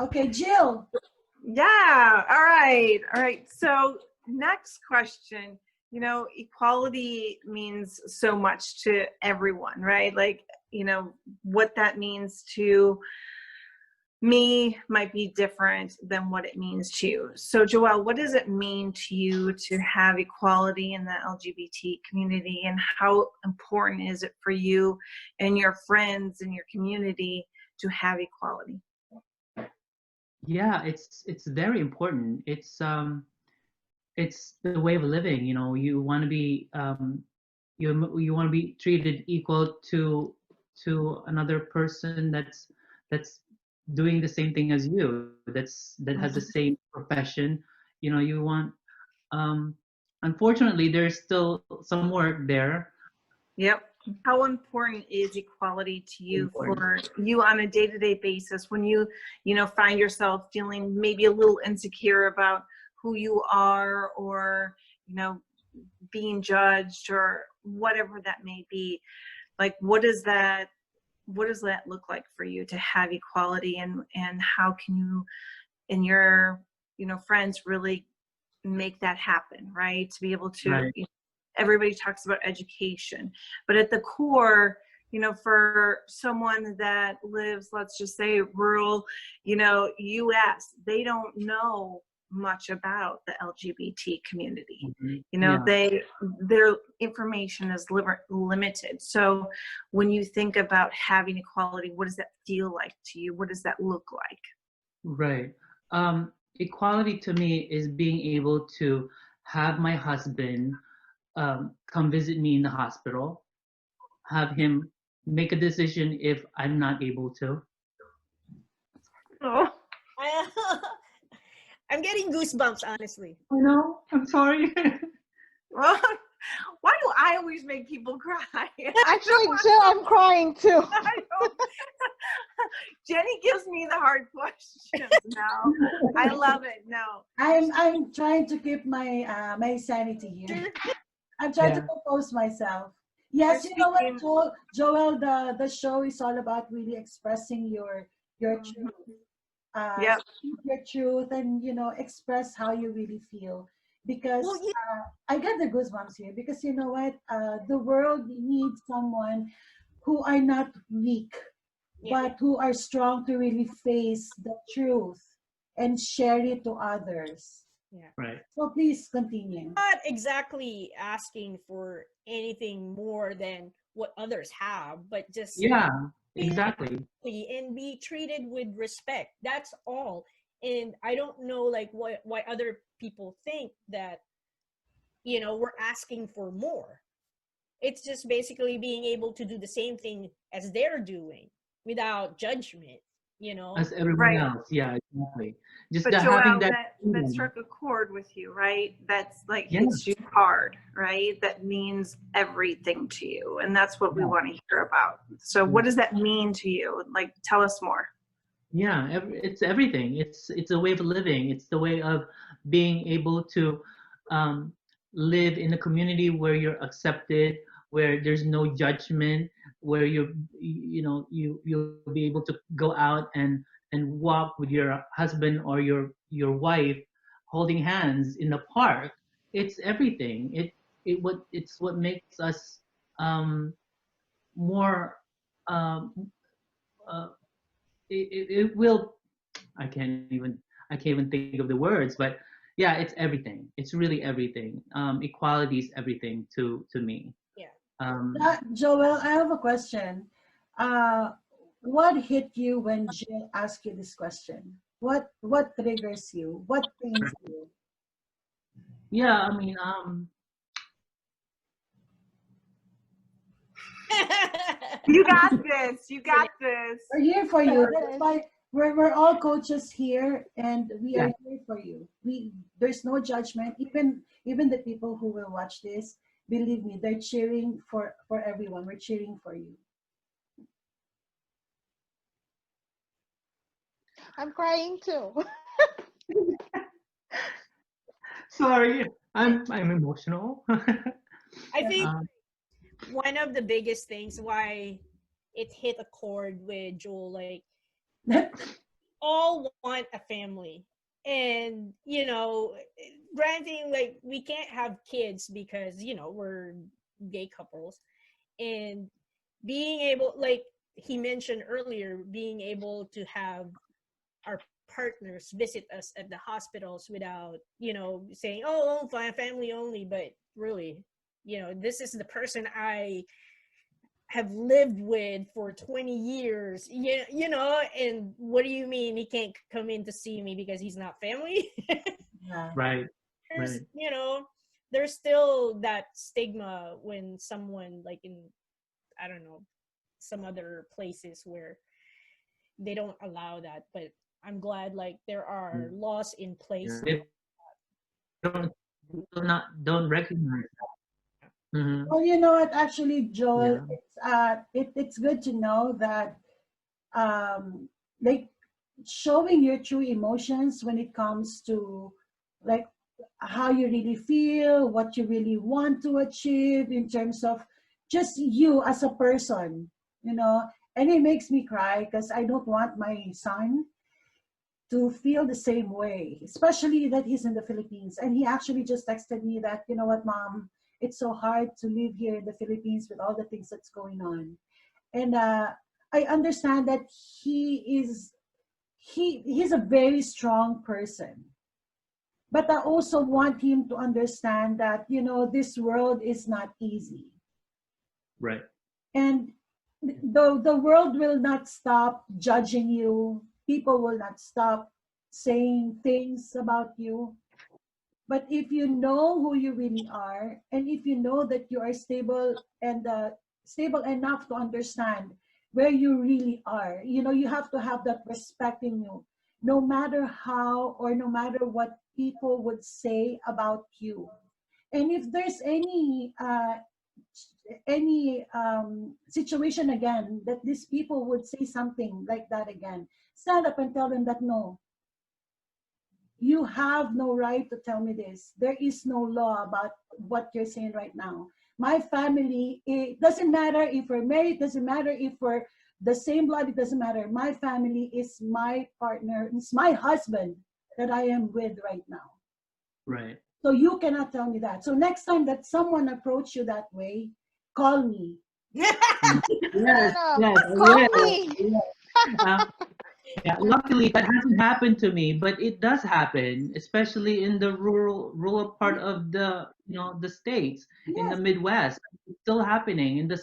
Okay, Jill. Yeah. All right. All right. So next question, equality means so much to everyone, right? Like, what that means to me might be different than what it means to you. So Joelle, what does it mean to you to have equality in the LGBT community, and how important is it for you and your friends and your community to have equality? Yeah, it's very important. It's the way of living. You want to be you want to be treated equal to another person that's doing the same thing as you. That has the Mhm. same profession. You want. Um, Unfortunately, there's still some work there. Yep. How important is equality to you Important. for you on a day-to-day basis when you find yourself feeling maybe a little insecure about who you are, or, being judged, or whatever that may be? Like, what does that look like for you to have equality, and how can you and your, friends really make that happen, right? To be able to, Right. everybody talks about education, but at the core, for someone that lives, let's just say, rural, US, they don't know much about the LGBT community. Mhm. Yeah. Their information is limited. So when you think about having equality, what does that feel like to you? What does that look like? Right. Equality to me is being able to have my husband come visit me in the hospital, have him make a decision if I'm not able to. Oh, I'm getting goosebumps, honestly. I know. I'm sorry. well, why do I always make people cry? Actually, Jill, I'm crying too. I don't. Jenny gives me the hard questions now. I love it. No. I'm trying to keep my sanity here. I'm trying to Yeah. compose myself. Yes, You're you know what, speaking. Joel, the show is all about really expressing your truth. Yep. Speak your truth, and express how you really feel. Because Well, yeah, I get the goosebumps here, because you know what, the world needs someone who are not weak, but who are strong to really face the truth and share it to others. yeah. Right. So please continue. Not exactly asking for anything more than what others have, but just Yeah. feel Exactly. and be treated with respect. That's all. And I don't know, like, why other people think that we're asking for more. It's just basically being able to do the same thing as they're doing without judgment. You know. As everyone Right. else. Yeah. Exactly. Just But having Joelle, that that freedom. struck a chord with you, right? That's like Yeah. hits you hard, right? That means everything to you, and that's what we Yeah. want to hear about. So, what does that mean to you? Like, tell us more. Yeah, it's everything. It's a way of living. It's the way of being able to um, live in a community where you're accepted, where there's no judgment, where you'll be able to go out and walk with your husband or your wife, holding hands in the park. It's everything. It's what makes us more um, uh, it will I can't even think of the words, but yeah, it's everything. It's really everything. Equality is everything to me. Yeah. Joel, I have a question. Uh, what hit you when Jill asked you this question? What triggers you? What pains you? Yeah, I mean, You got this. You got this. We're here for you. That's why we're all coaches here, and we yeah, are here for you. There's no judgment. Even the people who will watch this, believe me, they're cheering for everyone. We're cheering for you. I'm crying too. sorry, I'm emotional. I think um, one of the biggest things why it hit a chord with Joel, like, all want a family. And, you know, granting, like, we can't have kids because, you know, we're gay couples. And being able, like he mentioned earlier, being able to have our partners visit us at the hospitals without, you know, saying, oh, family only. But really, you know, this is the person I have lived with for 20 years, you know, and what do you mean he can't come in to see me because he's not family? Yeah. Right. There's, Right. you know, there's still that stigma when someone, like, in, I don't know, some other places where they don't allow that. But I'm glad, like, there are laws in place. They don't don't recognize that. Hmm. Well, you know what? Actually, Joel, Yeah. it's good to know that like showing your true emotions when it comes to like how you really feel, what you really want to achieve in terms of just you as a person, you know. And it makes me cry because I don't want my son to feel the same way, especially that he's in the Philippines. And he actually just texted me that, you know what, Mom, it's so hard to live here in the Philippines with all the things that's going on. And I understand that he's a very strong person. But I also want him to understand that, you know, this world is not easy. Right. And the world will not stop judging you. People will not stop saying things about you. But if you know who you really are, and if you know that you are stable and stable enough to understand where you really are, you know, you have to have that respect in you, no matter how or no matter what people would say about you. And if there's any situation again that these people would say something like that again, stand up and tell them that no, you have no right to tell me this. There is no law about what you're saying right now. My family, it doesn't matter if we're married, doesn't matter if we're the same blood, it doesn't matter. My family is my partner, it's my husband that I am with right now. Right. So you cannot tell me that. So next time that someone approach you that way, call me. Yes. Anna, Yes. call Yes. me. Yes. Uh, yeah. Luckily, that hasn't happened to me, but it does happen, especially in the rural part of the the states, in the Yes. Midwest. It's still happening in the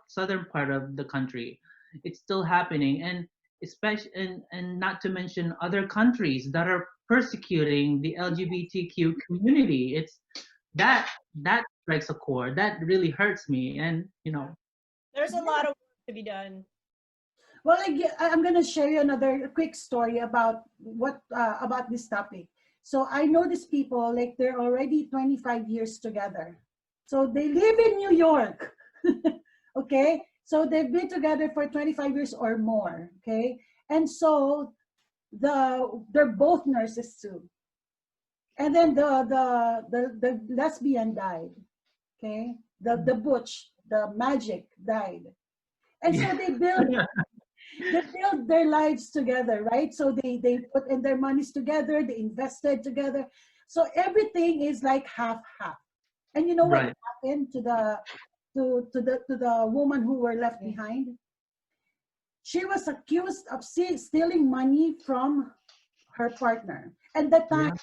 southern part of the country. It's still happening, and especially and not to mention other countries that are persecuting the LGBTQ community. It's that strikes a chord. That really hurts me, and There's a lot of work to be done. Well, I'm going to share you another quick story about what about this topic. So I know these people, like they're already 25 years together. So they live in New York. Okay? So they've been together for 25 years or more. Okay? And so they're both nurses too. And then the lesbian died. Okay? The butch, the magic died. And so they build their lives together, right? So they put in their monies together, they invested together. So everything is like half half. And you know what right. happened to the woman who were left behind? She was accused of stealing money from her partner. And Yeah.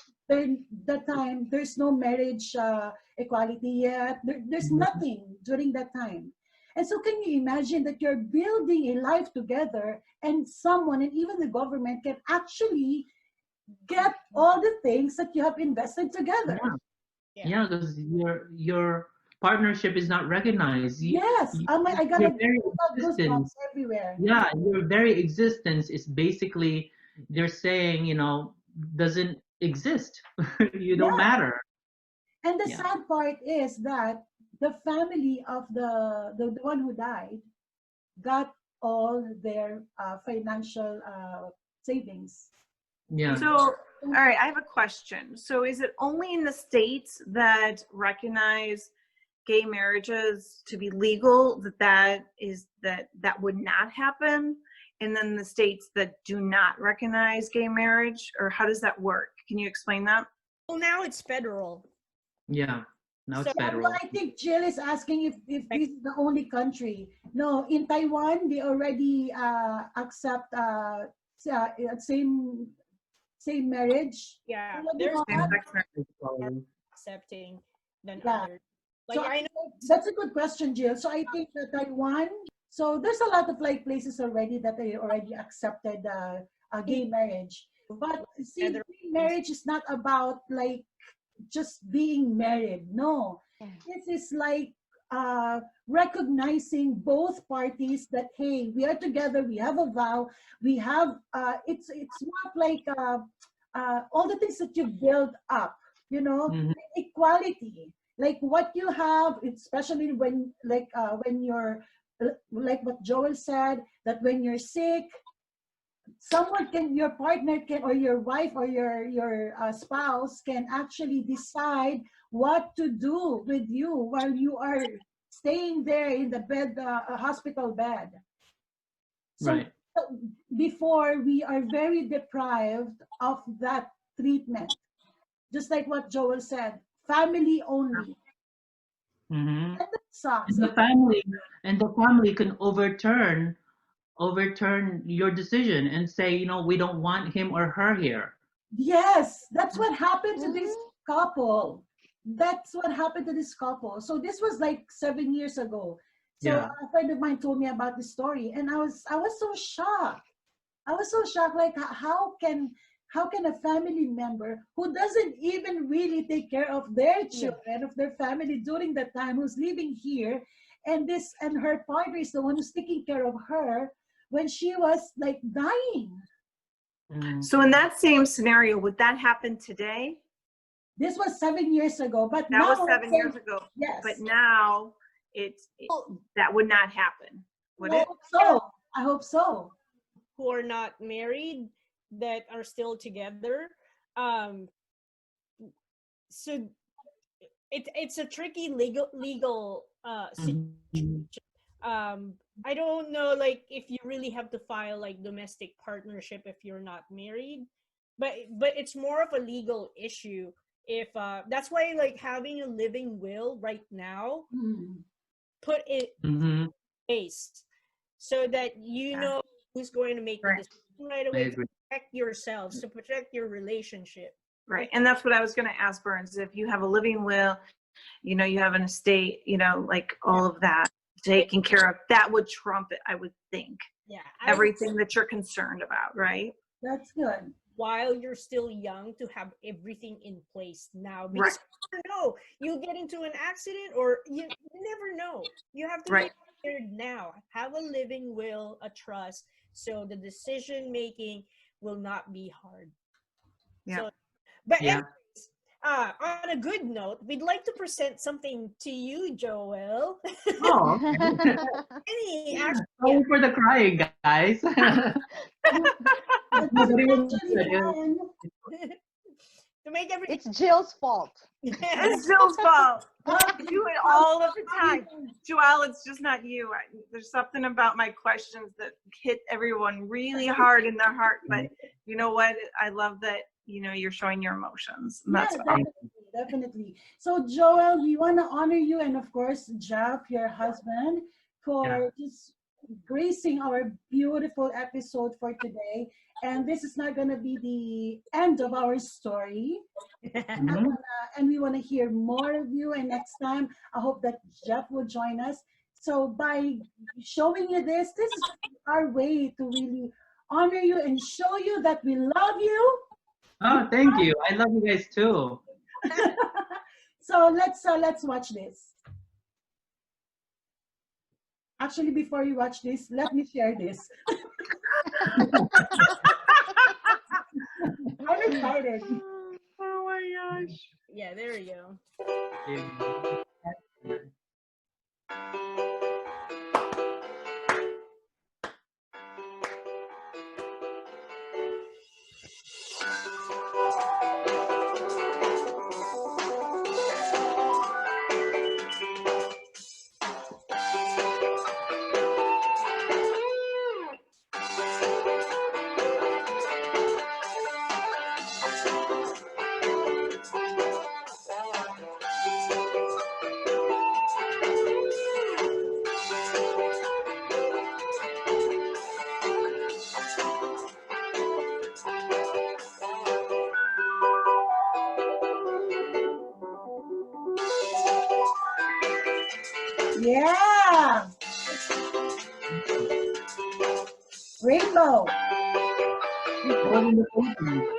that time there's no marriage equality yet. There's Mhm. nothing during that time. And so can you imagine that you're building a life together and someone and even the government can actually get all the things that you have invested together? Yeah. Yeah. Yeah, because your partnership is not recognized. Yes. I got Your very existence, goosebumps everywhere. yeah, your very existence is basically they're saying, doesn't exist. You don't Yeah. matter. And the Yeah. sad part is that the family of the one who died got all their financial savings. Yeah. So, all right, I have a question. So, is it only in the states that recognize gay marriages to be legal that would not happen? and then the states that do not recognize gay marriage, or how does that work? Can you explain that? Well, now it's federal. Yeah. Now it's So- Yeah, federal. well, I think Jill is asking if this is the only country. No, in Taiwan, they already accept same marriage. Yeah, Already there's on. Same-sex marriage. Equality. accepting than Yeah. others. Like So I know that's a good question, Jill. So I think that Taiwan. So there's a lot of like places already that they already accepted gay marriage. But see, Other- gay marriage is not about like just being married. No, this is like recognizing both parties that hey, we are together. We have a vow. We have. It's more of like all the things that you build up. You know, Mhm. equality. Like what you have, especially when when you're like what Joel said, that when you're sick, someone can, your partner can, or your wife or your spouse can actually decide what to do with you while you are staying there in the bed, hospital bed. So Right. before, we are very deprived of that treatment, just like what Joel said, family only. Hmm. And that sucks. And the family can overturn your decision and say, you know, we don't want him or her here. Yes, that's what happened to this couple. That's what happened to this couple. So this was like 7 years ago. So Yeah. a friend of mine told me about the story, and I was so shocked. I was so shocked. Like how can a family member who doesn't even really take care of their children, of their family during that time, who's living here, and her partner is the one who's taking care of her when she was like dying. Mm. So in that same scenario, would that happen today? This was 7 years ago, but That now was I'm 7 years saying, ago. yes. But now that would not happen, would I it? hope so. I hope so. who are not married that are still together. So it's a tricky legal Mhm. I don't know like if you really have to file like domestic partnership if you're not married, but it's more of a legal issue if that's why like having a living will right now Mm. put it Mhm. place so that you Yeah. know who's going to make the Right. decision right I away to agree. protect yourselves, to protect your relationship. Right. And that's what I was going to ask Burns. If you have a living will, you know, you have an estate, you know, like all of that taken care of, that would trump it, I would think. Yeah. Everything that you're concerned about, right? That's good. While you're still young to have everything in place now. Right. Because you never know, you get into an accident or you never know. You have to Right. be prepared now. Have a living will, a trust, so the decision making will not be hard. Yeah. So, but Yeah. anyways, on a good note, we'd like to present something to you, Joel. Oh, okay. Any actually, Sorry for the crying, guys. Nobody was Actually, fun. to make everything It's Jill's fault. It's Jill's fault. You do it all of the time. Joelle, it's just not you. There's something about my questions that hit everyone really hard in their heart. But you know what? I love that, you know, you're showing your emotions. And Yeah, that's all. definitely. So, Joel, we want to honor you, and of course, Jeff, your husband, for just gracing our beautiful episode for today. And this is not going to be the end of our story. Mhm. And we want to hear more of you. And next time, I hope that Jeff will join us. So by showing you this is our way to really honor you and show you that we love you. Oh, thank you. I love you guys too. So let's watch this. Actually, before you watch this, let me share this. I'm excited. Oh my gosh. yeah, there you go. Yeah. Yeah. Rainbow. I was in the Philippines.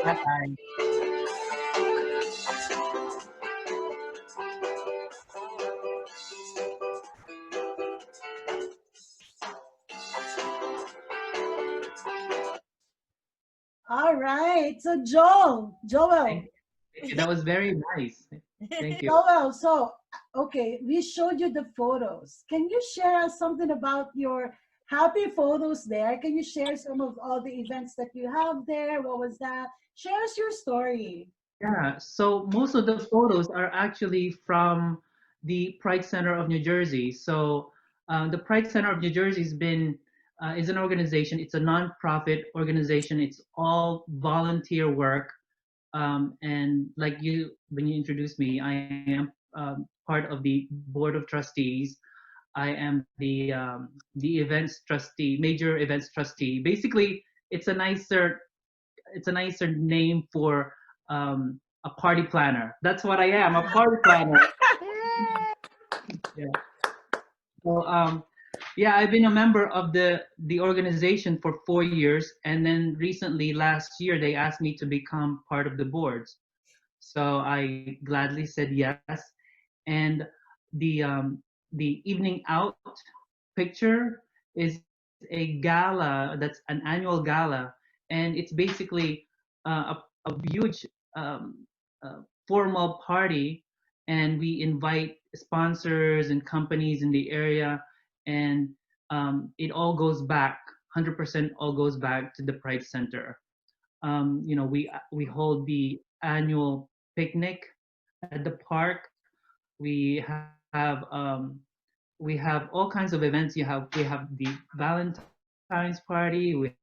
Bye-bye. All right. So Joel, Thank you. That was very nice. Thank you. So okay, we showed you the photos. Can you share us something about your happy photos there? Can you share some of all the events that you have there? What was that? Share us your story. Yeah, so most of the photos are actually from the Pride Center of New Jersey. So the Pride Center of New Jersey is an organization. It's a nonprofit organization. It's all volunteer work. And like you, when you introduced me, I am part of the board of trustees. I am the events trustee, major events trustee. Basically, it's a nicer name for a party planner. That's what I am, a party planner. Yeah. So yeah, I've been a member of the organization for 4 years, and then recently last year they asked me to become part of the boards. So I gladly said yes. And the evening out picture is a gala. That's an annual gala, and it's basically a huge um, formal party, and we invite sponsors and companies in the area, and it all goes back. 100% all goes back to the Pride Center. We hold the annual picnic at the park. We have we have all kinds of events. We have the Valentine's party.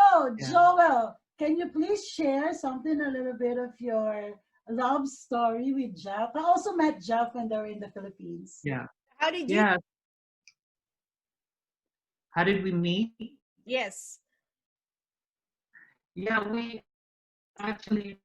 Oh, Yeah, Joel, can you please share something, a little bit of your love story with Jeff? I also met Jeff when they were in the Philippines. yeah, How did you? yeah. How did we meet? Yes. Yeah, we actually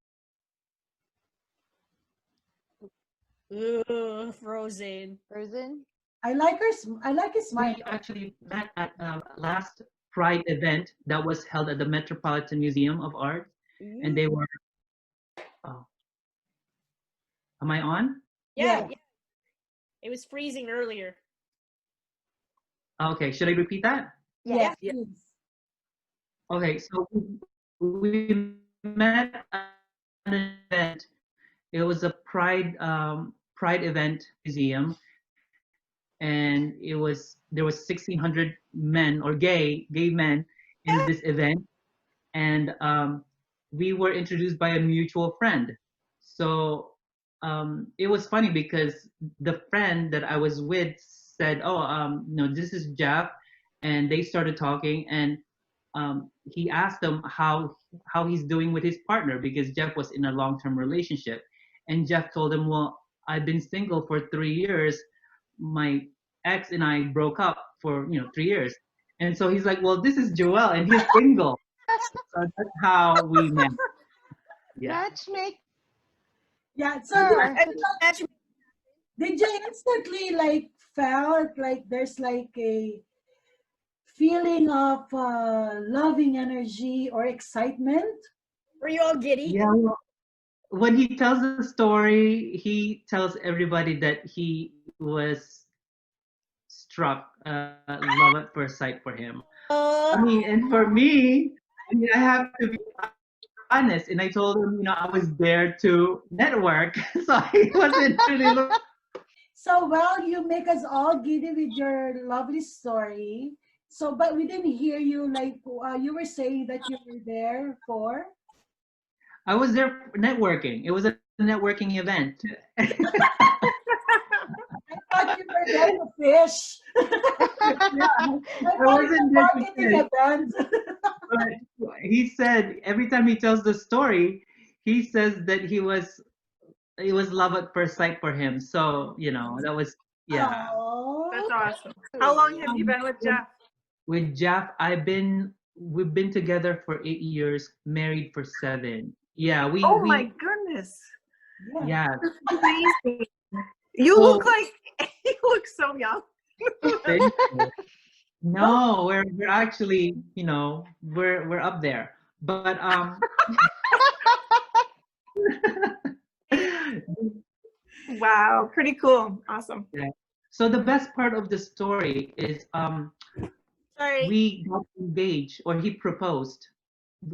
Ooh, Frozen. Frozen? I like his smile. we actually met at last Pride event that was held at the Metropolitan Museum of Art, and they Ooh. were. Oh, am I on? Yeah, Yeah. yeah. It was freezing earlier. Okay, should I repeat that? Yes, Yeah. please. Okay, so we met at an event. It was a Pride event museum, and there was 1,600 men or gay men in this event, and we were introduced by a mutual friend. So it was funny because the friend that I was with said, "Oh, no, this is Jeff," and they started talking, and he asked them how he's doing with his partner because Jeff was in a long-term relationship, and Jeff told him, "Well, I've been single for 3 years. My ex and I broke up for 3 years," and so he's like, "Well, this is Joel, and he's single." So that's how we met. Yeah. Matchmaker. Yeah. So Actually, did you instantly like felt like there's like a feeling of loving energy or excitement? were you all giddy? Yeah. Well, when he tells the story, he tells everybody that he was struck love at first sight for him. I Oh, mean, and for me, I mean, I have to be honest. And I told him, I was there to network, so he wasn't really looking. So, well, you make us all giddy with your lovely story. So, but we didn't hear you like you were saying that you were there for. I was there for networking. It was a networking event. I thought you were there to fish. Yeah, I I thought it's a wasn't there to marketing fish. event. But he said every time he tells the story, he says that he was it was love at first sight for him. So, that was, yeah. Oh, That's awesome. How long have you been with Jeff? With Jeff, we've been together for 8 years, married for 7. Yeah, Oh my goodness. yeah. yeah. Amazing. You So, look like you look so young. thank you. No, we're actually, we're up there. But Wow, pretty cool. Awesome. yeah. So the best part of the story is Sorry. we got engaged, or he proposed.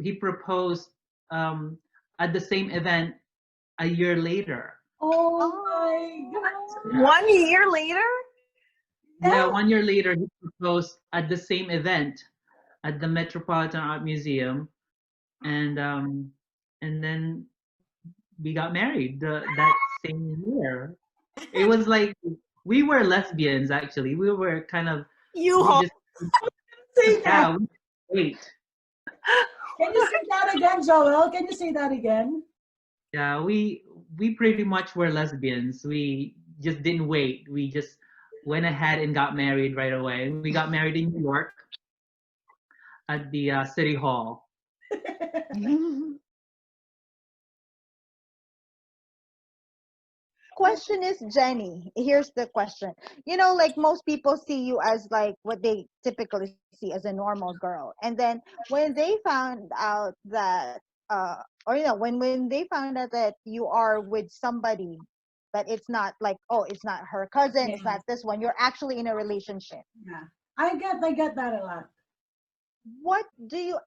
He proposed at the same event a year later. Oh my God. 1 year later? Yeah, 1 year later he proposed at the same event at the Metropolitan Art Museum, and then we got married that same year. It was like we were lesbians actually. We were kind of You we just Say that. yeah, wait. Can you say that again, Joel? Can you say that again? Yeah, we pretty much were lesbians. We just didn't wait. We just went ahead and got married right away. We got married in New York at the City Hall. Question is, Jenny, here's the question. Like most people see you as like what they typically see as a normal girl. And then when they found out that or when they found out that you are with somebody, that it's not like, oh, it's not her cousin, it's Yeah. not this one, you're actually in a relationship. Yeah. I get that a lot. What do you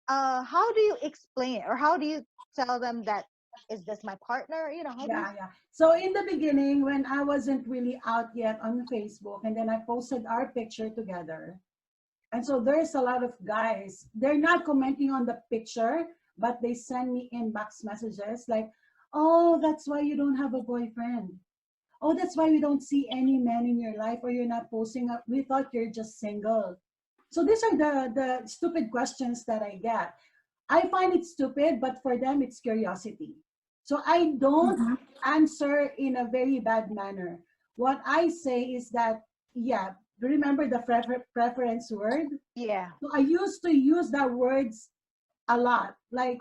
how do you explain it, or how do you tell them that, is this my partner? How do you Yeah. So in the beginning, when I wasn't really out yet on Facebook, and then I posted our picture together. And so there's a lot of guys, they're not commenting on the picture, but they send me inbox messages like, oh, that's why you don't have a boyfriend. Oh, that's why we don't see any men in your life, or you're not posting up. We thought you're just single. So these are the stupid questions that I get. I find it stupid, but for them, it's curiosity. So I don't answer in a very bad manner. What I say is that, yeah, remember the preference word? yeah. So I used to use that words a lot, like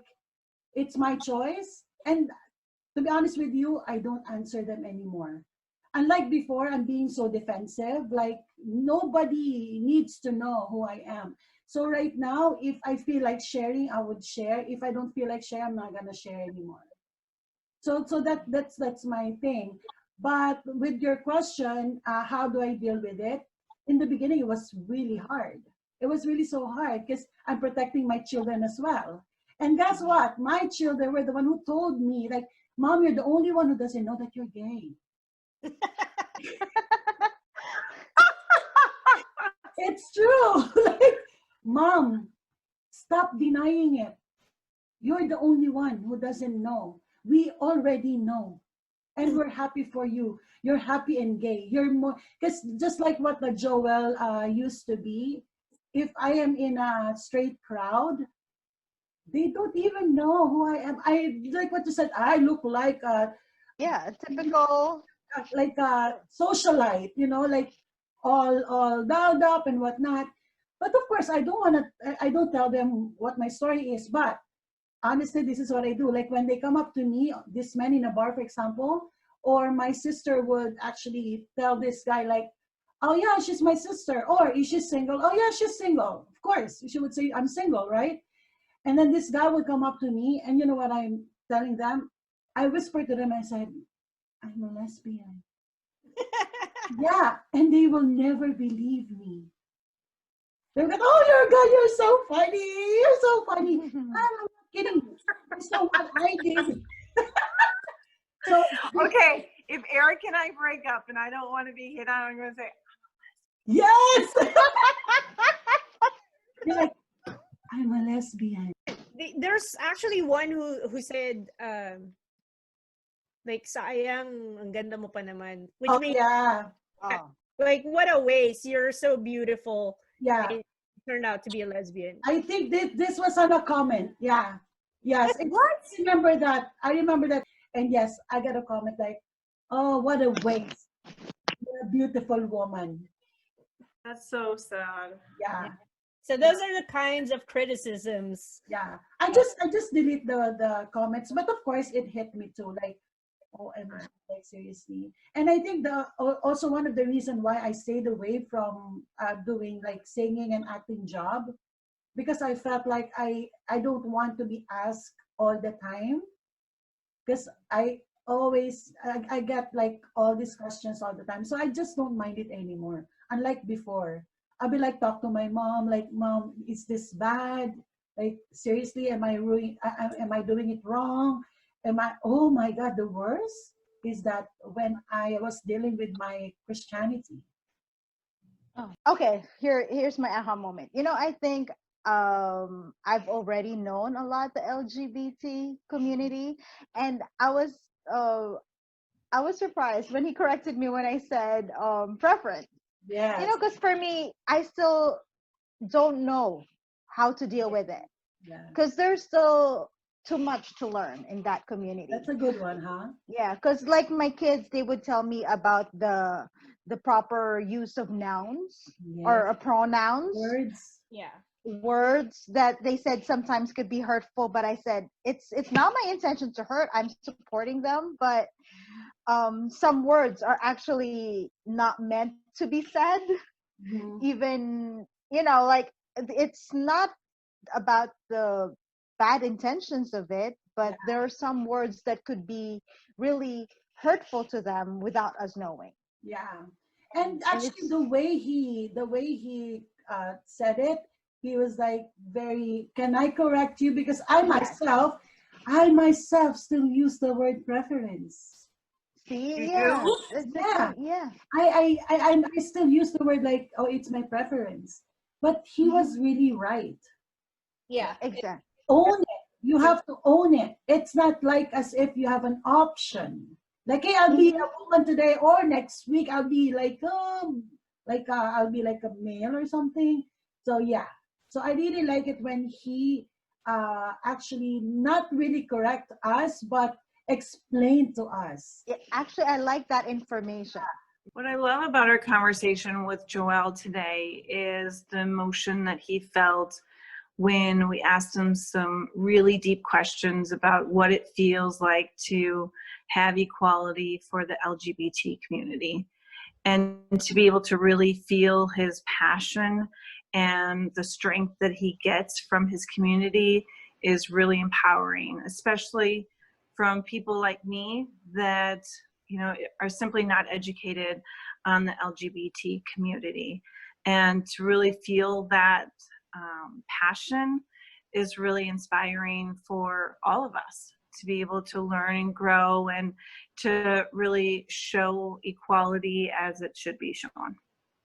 it's my choice. And to be honest with you, I don't answer them anymore. Unlike before, I'm being so defensive, like nobody needs to know who I am. So right now, if I feel like sharing, I would share. If I don't feel like sharing, I'm not gonna share anymore. So that's my thing. But with your question, how do I deal with it? In the beginning, it was really hard. It was really so hard because I'm protecting my children as well. And guess what? My children were the one who told me, like, Mom, you're the only one who doesn't know that you're gay. It's true. Like, Mom, stop denying it. You're the only one who doesn't know. We already know. And we're happy for you. You're happy and gay. You're more, because just like what the Joel used to be, if I am in a straight crowd, they don't even know who I am. I like what you said. I look like Yeah, typical. a socialite, like all dolled up and whatnot. But of course, I don't tell them what my story is. But honestly, this is what I do. Like when they come up to me, this man in a bar, for example, or my sister would actually tell this guy like, oh yeah, she's my sister. Or is she single? Oh yeah, she's single. Of course, she would say, I'm single, right? And then this guy would come up to me, and you know what I'm telling them? I whispered to them, I said, I'm a lesbian. Yeah, and they will never believe me. They're like, oh, you're so funny. You're so funny. I'm not kidding. So what I did. So Okay, if Eric and I break up and I don't want to be hit on, I'm going to say, yes. You're like, I'm a lesbian. There's actually one who said like sayang ang ganda mo pa naman, which Oh means yeah, Oh. like what a waste, you're so beautiful. yeah. And turned out to be a lesbian. I think this was on a comment. Yeah. Yes. what? I remember that. And yes, I got a comment like, oh, what a waste. You're a beautiful woman. That's so sad. Yeah. So those are the kinds of criticisms. Yeah. I just delete the comments, but of course it hit me too. Like, OMG, like seriously. And I think also one of the reason why I stayed away from doing like singing and acting job, because I felt like I don't want to be asked all the time, because I get like all these questions all the time. So I just don't mind it anymore. Unlike before, I'll be like talk to my mom, like, Mom, is this bad? Like seriously, am I doing it wrong? Oh my God, the worst is that when I was dealing with my Christianity. Oh, okay. Here's my aha moment. I think I've already known a lot the LGBT community, and I was surprised when he corrected me when I said preference. Yes. Because for me, I still don't know how to deal with it, Yeah. because there's still too much to learn in that community. That's a good one, huh? Yeah, because like my kids, they would tell me about the proper use of nouns or Yes. pronouns, Words. Yeah. words that they said sometimes could be hurtful. But I said it's not my intention to hurt. I'm supporting them, but some words are actually not meant to be said. Mhm. Even like it's not about the bad intentions of it, but there are some words that could be really hurtful to them without us knowing. Yeah. And And actually it's the way he said it, he was like very, can I correct you? Because Yes. I myself still use the word preference. See, You yeah, do? it's the Yeah. same. Yeah. I still use the word like, oh, it's my preference. But he was really right. Yeah. Exactly. Own it. You have to own it. It's not like as if you have an option. Like, hey, I'll be a woman today, or next week I'll be I'll be like a male or something. So yeah. So I really like it when he actually not really correct us, but explain to us. Yeah, actually, I like that information. What I love about our conversation with Joel today is the emotion that he felt when we asked him some really deep questions about what it feels like to have equality for the LGBT community, and to be able to really feel his passion and the strength that he gets from his community is really empowering, especially from people like me that are simply not educated on the LGBT community. And to really feel that passion is really inspiring for all of us to be able to learn and grow and to really show equality as it should be shown.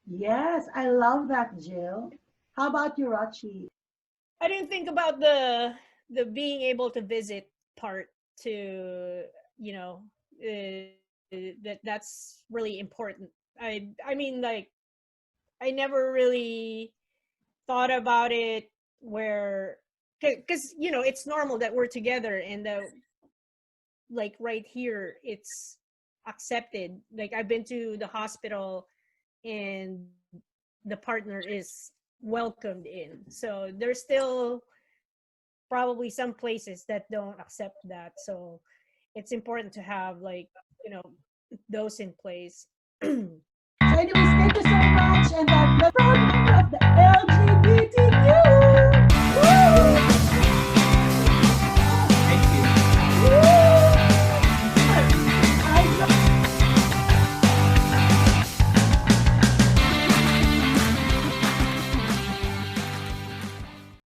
Yes, I love that, Jill. How about you, Rachi? I didn't think about the being able to visit part to that's really important. I mean, like, I never really thought about it where, because it's normal that we're together and like right here it's accepted. Like, I've been to the hospital and the partner is welcomed in. So there's still probably some places that don't accept that. So it's important to have, like, those in place. So anyways, thank you so much, and the proud member of the LGBTQ